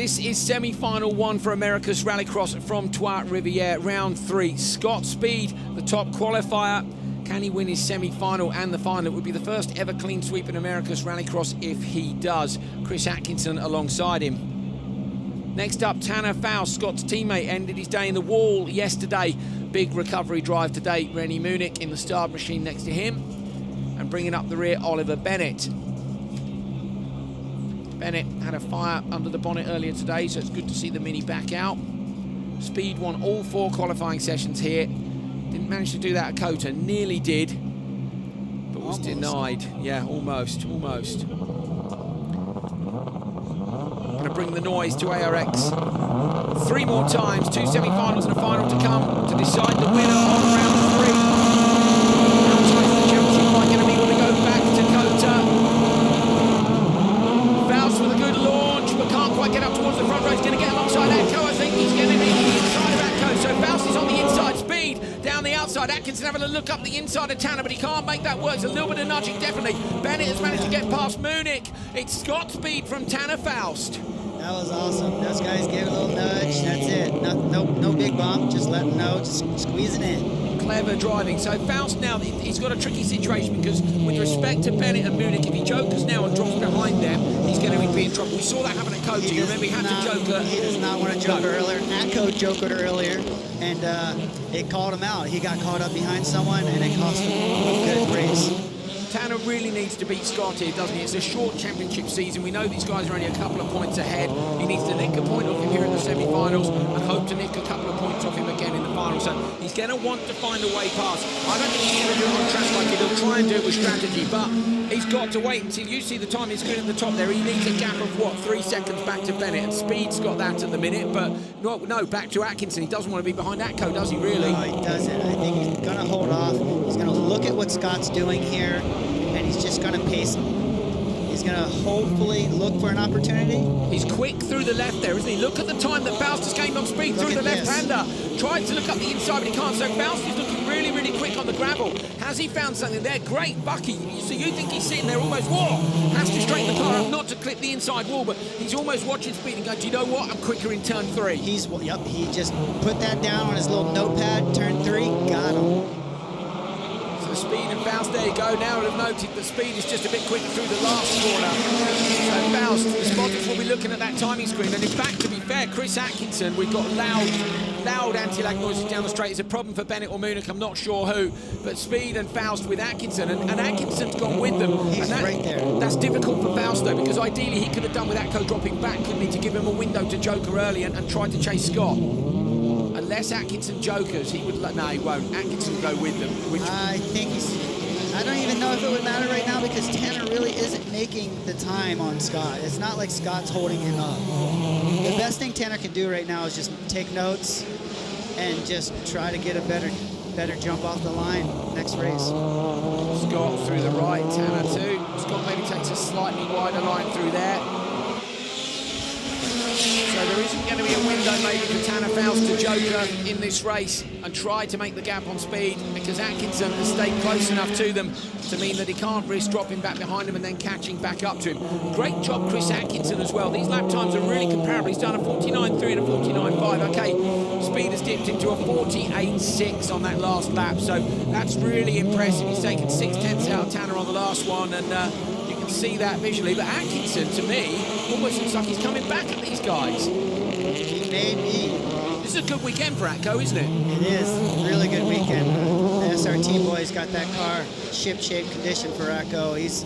This is semi-final one for America's Rallycross from Trois-Rivieres, round 3. Scott Speed, the top qualifier. Can he win his semi-final and the final? It would be the first ever clean sweep in America's Rallycross if he does. Chris Atkinson alongside him. Next up, Tanner Faust, Scott's teammate, ended his day in the wall yesterday. Big recovery drive today. Rennie Munich in the start machine next to him. And bringing up the rear, Oliver Bennett. Bennett had a fire under the bonnet earlier today, so it's good to see the Mini back out. Speed won all 4 qualifying sessions here. Didn't manage to do that at Kota, nearly did, but was denied. Yeah, almost. Gonna bring the noise to ARX. 3 more times, 2 semi-finals and a final to come to decide the winner of round 3. Outside the championship fight gonna be when we go back to Kota. Faust with a good launch, but can't quite get up towards the front row. He's gonna get alongside Atco. I think he's gonna be the inside of Atco. So Faust is on the inside, Speed down the outside. Atkinson having a look up the inside of Tanner, but he can't make that work. It's a little bit of nudging, definitely. Bennett has managed to get past Munich. It's Scott Speed from Tanner Faust. That was awesome. Those guys gave a little nudge. That's it. No big bump. Just let them know. Just squeezing in. Clever driving. So Faust now, he's got a tricky situation because with respect to Bennett and Munich, if he jokers now and drops behind them, he's going to be in trouble. We saw that happen at Kota. You remember he had to joker. He does not want to joker earlier. Atco jokered earlier, and it called him out. He got caught up behind someone, and it cost him a good race. Tanner really needs to beat Scott here, doesn't he? It's a short championship season. We know these guys are only a couple of points ahead. He needs to nick a point off him here in the semi-finals and hope to nick a couple of points off him again in the final. So he's going to want to find a way past. I don't think he's going to do it on tracks like it. He'll try and do it with strategy, but he's got to wait until you see the time he's screen at the top there. He needs a gap of, what, 3 seconds back to Bennett. And Speed's got that at the minute, but no, back to Atkinson. He doesn't want to be behind Atco, does he, really? No, he doesn't. I think he's going to hold off. He's going to look at what Scott's doing here, and he's just going to pace him. He's going to hopefully look for an opportunity. He's quick through the left there, isn't he? Look at the time that Faust has gained on Speed through the left-hander. Tried to look up the inside, but he can't. So Faust is looking really, really quick on the gravel. Has he found something there? Great, Bucky. So you think he's sitting there almost, whoa, has to straighten the car up, not to clip the inside wall, but he's almost watching Speed and going, do you know what? I'm quicker in turn 3. He just put that down on his little notepad, turn 3, got him. Speed and Faust, there you go. Now I've noted that Speed is just a bit quicker through the last corner. So Faust, the spotters will be looking at that timing screen. And in fact, to be fair, Chris Atkinson, we've got loud anti-lag noises down the straight. It's a problem for Bennett or Munich, I'm not sure who. But Speed and Faust with Atkinson, and Atkinson's gone with them. He's right there. That's difficult for Faust, though, because ideally he could have done with Atco dropping back, couldn't he, to give him a window to joker early and try to chase Scott. Unless Atkinson jokers, he would. No, he won't. Atkinson will go with them. I think I don't even know if it would matter right now because Tanner really isn't making the time on Scott. It's not like Scott's holding him up. The best thing Tanner can do right now is just take notes and just try to get a better jump off the line next race. Scott through the right, Tanner too. Scott maybe takes a slightly wider line through there. So there isn't going to be a window maybe for Tanner Faust to joker in this race and try to make the gap on Speed because Atkinson has stayed close enough to them to mean that he can't risk dropping back behind him and then catching back up to him. Great job, Chris Atkinson, as well. These lap times are really comparable. He's done a 49.3 and a 49.5. Okay, Speed has dipped into a 48.6 on that last lap, so that's really impressive. He's taken 6/10 out of Tanner on the last one, and you can see that visually. But Atkinson, to me, almost looks like he's coming back at these guys. He may be. This is a good weekend for Atco, isn't it? It is. Really good weekend. The SRT boys got that car ship-shape condition for Atco. He's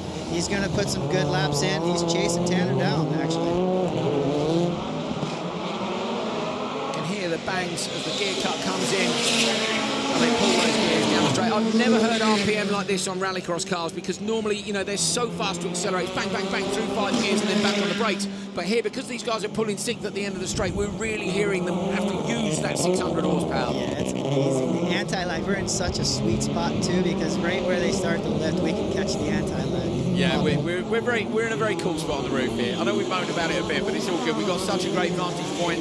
going to put some good laps in. He's chasing Tanner down, actually. You can hear the bangs as the gear cut comes in. And they pull those gears down the straight. I've never heard RPM like this on rallycross cars because normally, you know, they're so fast to accelerate. Bang, bang, bang, through 5 gears and then back on the brakes. But here, because these guys are pulling 6th at the end of the straight, we're really hearing them have to use that 600 horsepower. Yeah, it's amazing. The anti-lag, we're in such a sweet spot, too, because right where they start the lift, we can catch the anti-lag. Yeah, we're in a very cool spot on the roof here. I know we moaned about it a bit, but it's all good. We've got such a great vantage point.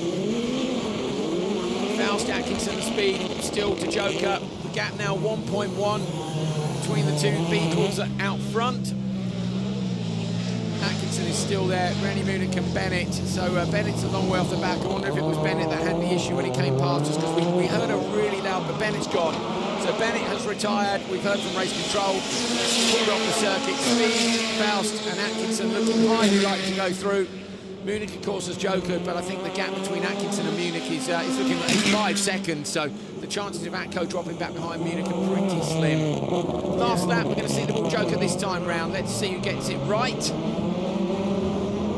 Faust, Atkinson, Speed still to joker. The gap now 1.1 between the two vehicles out front. Atkinson Atkinson is still there, Rennie Munich and Bennett. So Bennett's a long way off the back. I wonder if it was Bennett that had the issue when he came past us, because we heard a really loud, but Bennett's gone. So Bennett has retired. We've heard from race control. Pulled off the circuit. Speed, Faust and Atkinson looking highly likely to go through. Munich, of course, has jokered, but I think the gap between Atkinson and Munich is looking like 5 seconds. So the chances of Atco dropping back behind Munich are pretty slim. Last lap, we're going to see the ball joker this time round. Let's see who gets it right.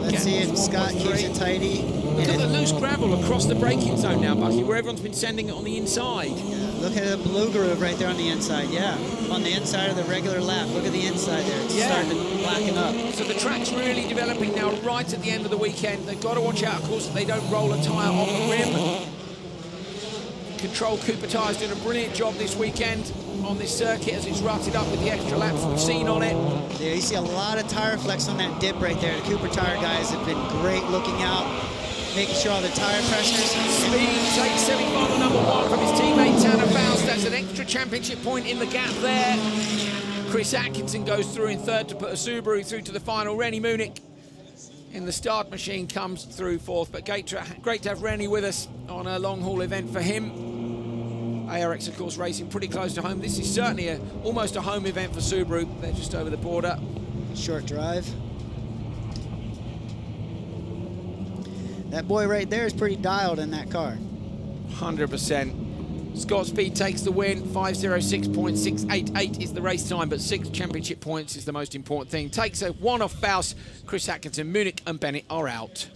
Let's see if Scott keeps it tidy. Look at the loose gravel across the braking zone now, Bucky, where everyone's been sending it on the inside. Look at the blue groove right there on the inside, yeah. On the inside of the regular lap. Look at the inside there. It's starting to blacken up. So the track's really developing now right at the end of the weekend. They've got to watch out, of course, that they don't roll a tyre off the rim. Control Cooper Tyres doing a brilliant job this weekend on this circuit as it's rutted up with the extra laps we've seen on it. Yeah, you see a lot of tire flex on that dip right there. The Cooper Tire guys have been great looking out, making sure all the tire pressures. Speed takes semi-final number 1 from his teammate Tanner Faust. That's an extra championship point in the gap there. Chris Atkinson goes through in third to put a Subaru through to the final. Rennie Munich in the start machine comes through fourth. But great to have Rennie with us on a long-haul event for him. ARX, of course, racing pretty close to home. This is certainly almost a home event for Subaru. They're just over the border. Short drive. That boy right there is pretty dialed in that car. 100%. Scott Speed takes the win. 5:06.688 is the race time, but 6 championship points is the most important thing. Takes a 1 off Faust. Chris Atkinson, Munich and Bennett are out.